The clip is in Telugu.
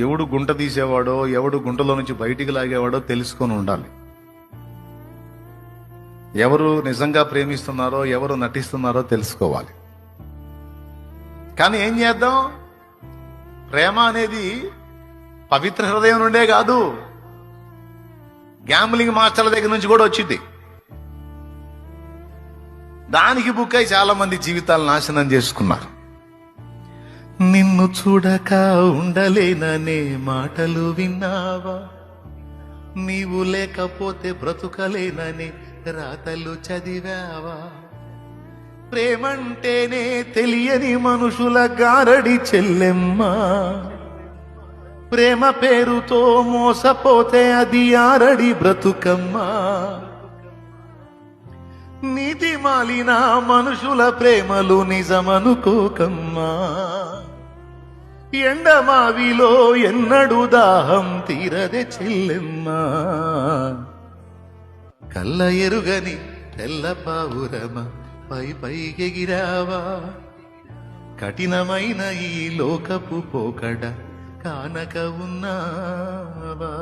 ఎవడు గుంట తీసేవాడో, ఎవడు గుంటలో నుంచి బయటికి లాగేవాడో తెలుసుకొని ఉండాలి. ఎవరు నిజంగా ప్రేమిస్తున్నారో, ఎవరు నటిస్తున్నారో తెలుసుకోవాలి. కానీ ఏం చేద్దాం, ప్రేమ అనేది పవిత్ర హృదయం నుండే కాదు, గ్యాంబ్లింగ్ మాస్టర్ల దగ్గర నుంచి కూడా వచ్చింది. దానికి బుక్కై చాలా మంది జీవితాలు నాశనం చేసుకున్నారు. నిన్ను చూడక ఉండలేననే మాటలు విన్నావా, నీవు లేకపోతే బ్రతుకలేననే రాతలు చదివావా, ప్రేమంటేనే తెలియని మనుషుల గారడి చెల్లెమ్మా, ప్రేమ పేరుతో మోసపోతే అది ఆరడి బ్రతుకమ్మా, నీతి మాలిన మనుషుల ప్రేమలు నిజమనుకోకమ్మా, ఎండమావిలో ఎన్నడు దాహం తీరదే చెల్లెమ్మా, కళ్ళ ఎరుగని తెల్ల పావురమ పై పైకెగిరావా, కఠినమైన ఈ లోకపు పోకడ కానక ఉన్నావా.